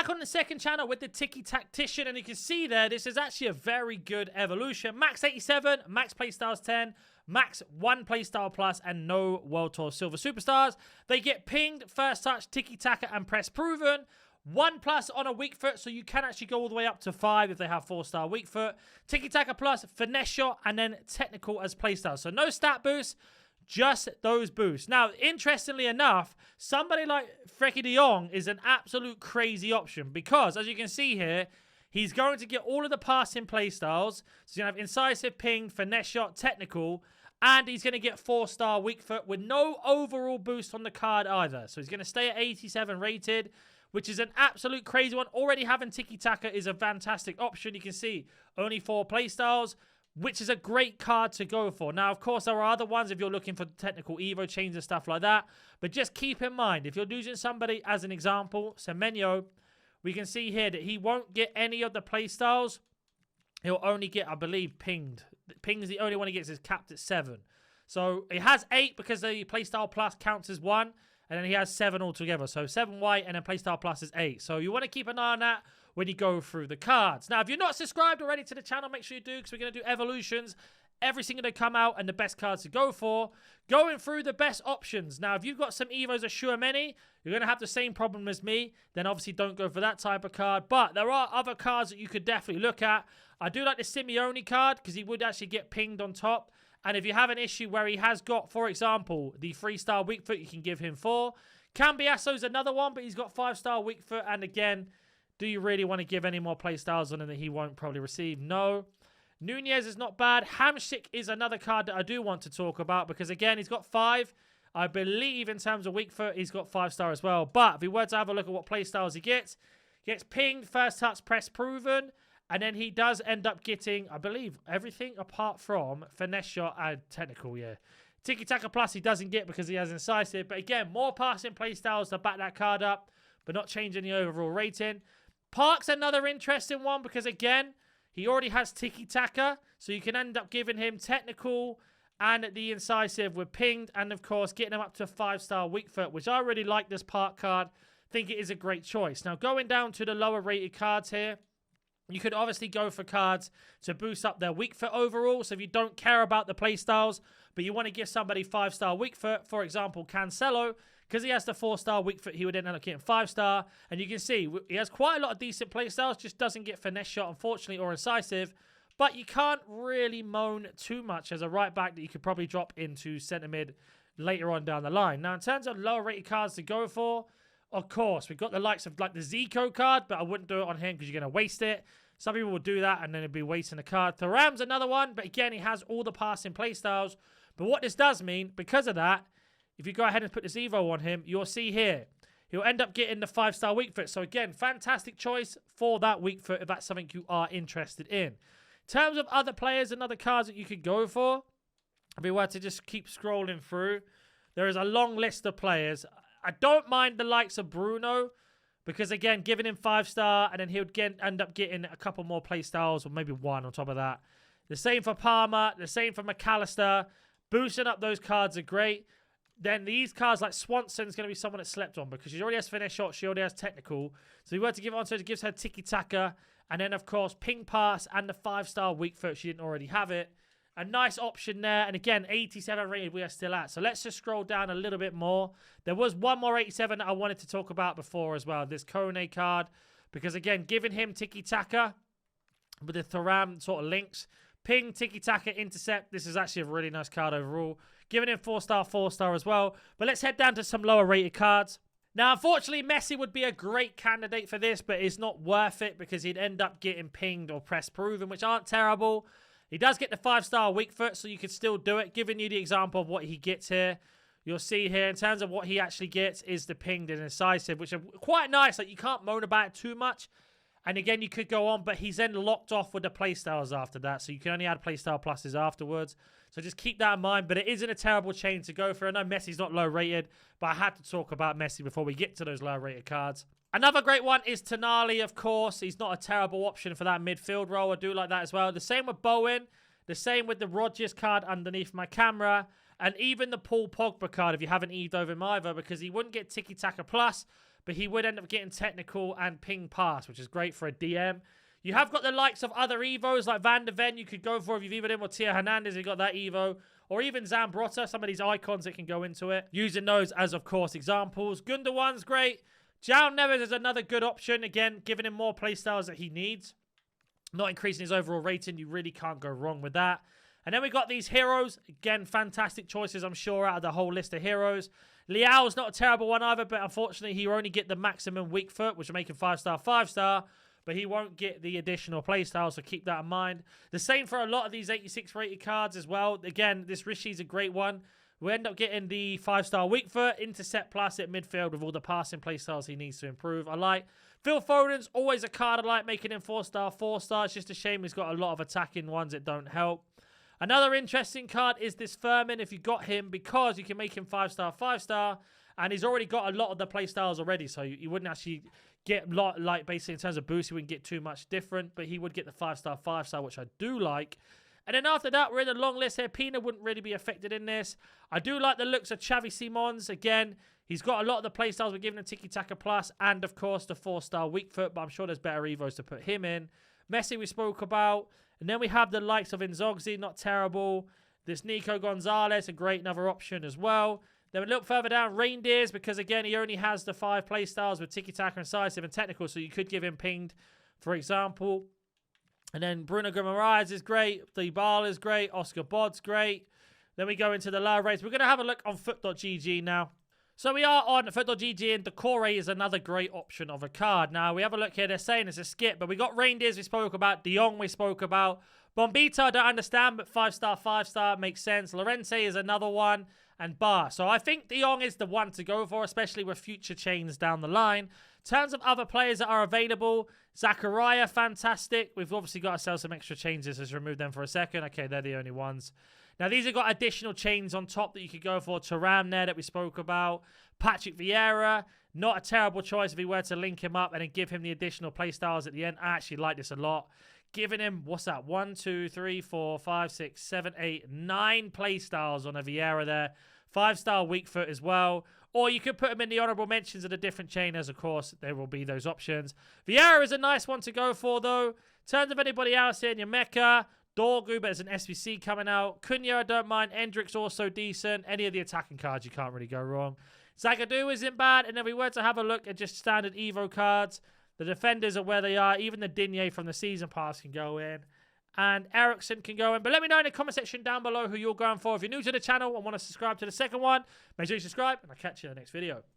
back on the second channel with the Tiki Tactician, and you can see there, this is actually a very good evolution. Max 87, max playstyles 10, max 1 playstyle plus, and no World Tour Silver Superstars. They get pinged, first touch, Tiki Taka, and press proven. 1+ on a weak foot, so you can actually go all the way up to 5 if they have 4-star weak foot. Tiki Taka plus, finesse shot, and then technical as playstyle. So no stat boost, just those boosts. Now, interestingly enough, somebody like Frecky de Jong is an absolute crazy option because, as you can see here, he's going to get all of the passing playstyles. So he's going to have incisive, ping, finesse shot, technical, and he's going to get 4-star weak foot with no overall boost on the card either. So he's going to stay at 87 rated, which is an absolute crazy one. Already having Tiki Taka is a fantastic option. You can see only 4 playstyles, which is a great card to go for. Now, of course, there are other ones if you're looking for technical Evo chains and stuff like that. But just keep in mind, if you're using somebody as an example, Semenyo, we can see here that he won't get any of the playstyles. He'll only get, I believe, pinged. Ping is the only one he gets is capped at 7. So he has 8 because the playstyle plus counts as 1. And then he has 7 altogether. So 7 white and then playstyle plus is 8. So you want to keep an eye on that when you go through the cards. Now, if you're not subscribed already to the channel, make sure you do, because we're going to do evolutions every single day come out and the best cards to go for. Going through the best options. Now, if you've got some Evos of Shuameni, you're going to have the same problem as me. Then obviously don't go for that type of card. But there are other cards that you could definitely look at. I do like the Simeone card because he would actually get pinged on top. And if you have an issue where he has got, for example, the 3-star weak foot, you can give him 4. Cambiaso's another one, but he's got 5-star weak foot. And again, do you really want to give any more playstyles on him that he won't probably receive? No. Nunez is not bad. Hamsik is another card that I do want to talk about because, again, he's got 5. I believe in terms of weak foot, he's got 5-star as well. But if we were to have a look at what playstyles he gets pinged, first touch, press proven. And then he does end up getting, I believe, everything apart from finesse shot and technical, yeah. Tiki Taka plus he doesn't get because he has incisive. But again, more passing playstyles to back that card up, but not changing the overall rating. Park's another interesting one because, again, he already has Tiki Taka. So you can end up giving him technical and the incisive with pinged. And, of course, getting him up to 5-star weak foot, which I really like this Park card. Think it is a great choice. Now, going down to the lower rated cards here. You could obviously go for cards to boost up their weak foot overall. So if you don't care about the playstyles, but you want to give somebody 5-star weak foot, for example, Cancelo, because he has the 4-star weak foot, he would end up getting 5-star. And you can see he has quite a lot of decent playstyles, just doesn't get finesse shot, unfortunately, or incisive. But you can't really moan too much as a right back that you could probably drop into centre mid later on down the line. Now, in terms of lower rated cards to go for, of course, we've got the likes of like the Zico card, but I wouldn't do it on him because you're going to waste it. Some people will do that and then it'd be wasting the card. Thuram's another one, but again, he has all the passing playstyles. But what this does mean, because of that, if you go ahead and put this Evo on him, you'll see here, he'll end up getting the 5-star weak foot. So again, fantastic choice for that weak foot if that's something you are interested in. In terms of other players and other cards that you could go for, if we were to just keep scrolling through, there is a long list of players. I don't mind the likes of Bruno because, again, giving him 5-star and then he would end up getting a couple more playstyles or maybe 1 on top of that. The same for Palmer, the same for McAllister. Boosting up those cards are great. Then these cards like Swanson's going to be someone that slept on because she already has finesse shot, she already has technical. So if we were to give it on to her, it gives her Tiki Taka. And then, of course, ping pass and the 5-star weak foot. She didn't already have it. A nice option there. And again, 87 rated we are still at. So let's just scroll down a little bit more. There was one more 87 that I wanted to talk about before as well. This Kone card. Because again, giving him Tiki Taka with the Thuram sort of links. Ping, Tiki Taka, intercept. This is actually a really nice card overall. Giving him 4-star, 4-star as well. But let's head down to some lower rated cards. Now, unfortunately, Messi would be a great candidate for this, but it's not worth it because he'd end up getting pinged or press proven, which aren't terrible. He does get the 5-star weak foot, so you could still do it. Giving you the example of what he gets here. You'll see here, in terms of what he actually gets, is the pinged and incisive, which are quite nice. Like, you can't moan about it too much. And again, you could go on, but he's then locked off with the playstyles after that. So you can only add playstyle pluses afterwards. So just keep that in mind. But it isn't a terrible chain to go for. I know Messi's not low rated, but I had to talk about Messi before we get to those low rated cards. Another great one is Tonali, of course. He's not a terrible option for that midfield role. I do like that as well. The same with Bowen. The same with the Rodgers card underneath my camera. And even the Paul Pogba card, if you haven't Eved over him either, because he wouldn't get Tiki Taka Plus, but he would end up getting technical and ping pass, which is great for a DM. You have got the likes of other Evos like Van de Ven you could go for if you've even him, or Tia Hernandez, you got that Evo. Or even Zambrotta, some of these icons that can go into it. Using those as, of course, examples. Gundogan's great. João Neves is another good option. Again, giving him more playstyles that he needs. Not increasing his overall rating. You really can't go wrong with that. And then we got these heroes. Again, fantastic choices, I'm sure, out of the whole list of heroes. Leao's not a terrible one either, but unfortunately, he will only get the maximum weak foot, which will make him 5-star, 5-star. But he won't get the additional playstyle, so keep that in mind. The same for a lot of these 86 rated cards as well. Again, this Rishi's a great one. We end up getting the 5-star weak foot, intercept plus at midfield with all the passing playstyles he needs to improve. I like. Phil Foden's always a card I like, making him 4-star, 4-star. It's just a shame he's got a lot of attacking ones that don't help. Another interesting card is this Furman, if you got him, because you can make him 5-star, 5-star, and he's already got a lot of the playstyles already, so you wouldn't actually get a lot, like, basically in terms of boost, he wouldn't get too much different, but he would get the 5-star, 5-star, which I do like. And then after that, we're in a long list here. Pina wouldn't really be affected in this. I do like the looks of Xavi Simons. Again, he's got a lot of the playstyles we're giving him, Tiki Taka Plus, and of course the 4-star weak foot, but I'm sure there's better Evos to put him in. Messi we spoke about. And then we have the likes of Inzogzi, not terrible. This Nico Gonzalez, a great another option as well. Then we look further down, Reindeers, because again, he only has the 5 playstyles with Tiki Taka, Incisive, and Technical, so you could give him Pinged, for example. And then Bruno Guimaraes is great. Dybala is great. Oscar Bod's great. Then we go into the lower rates. We're going to have a look on foot.gg now. So we are on foot.gg, and Decore is another great option of a card. Now, we have a look here. They're saying it's a skip, but we got Reindeers we spoke about. De Jong we spoke about. Bombita, I don't understand, but 5-star, 5-star makes sense. Lorente is another one. And Bar. So I think De Jong is the one to go for, especially with future chains down the line. In terms of other players that are available, Zachariah, fantastic. We've obviously got ourselves some extra changes. Let's remove them for a second. Okay, they're the only ones. Now, these have got additional chains on top that you could go for. Thuram there that we spoke about. Patrick Vieira, not a terrible choice if he were to link him up and then give him the additional playstyles at the end. I actually like this a lot. Giving him, what's that? 1, 2, 3, 4, 5, 6, 7, 8, 9 playstyles on a Vieira there. 5-star weak foot as well. Or you could put him in the honorable mentions of the different chainers, of course. There will be those options. Vieira is a nice one to go for, though. In terms of anybody else here, Yameka, Dorgu, but there's an SBC coming out. Cunha, I don't mind. Endrick's also decent. Any of the attacking cards, you can't really go wrong. Zagadou isn't bad. And if we were to have a look at just standard Evo cards, the defenders are where they are. Even the Digne from the season pass can go in. And Ericsson can go in. But let me know in the comment section down below who you're going for. If you're new to the channel and want to subscribe to the second one, make sure you subscribe. And I'll catch you in the next video.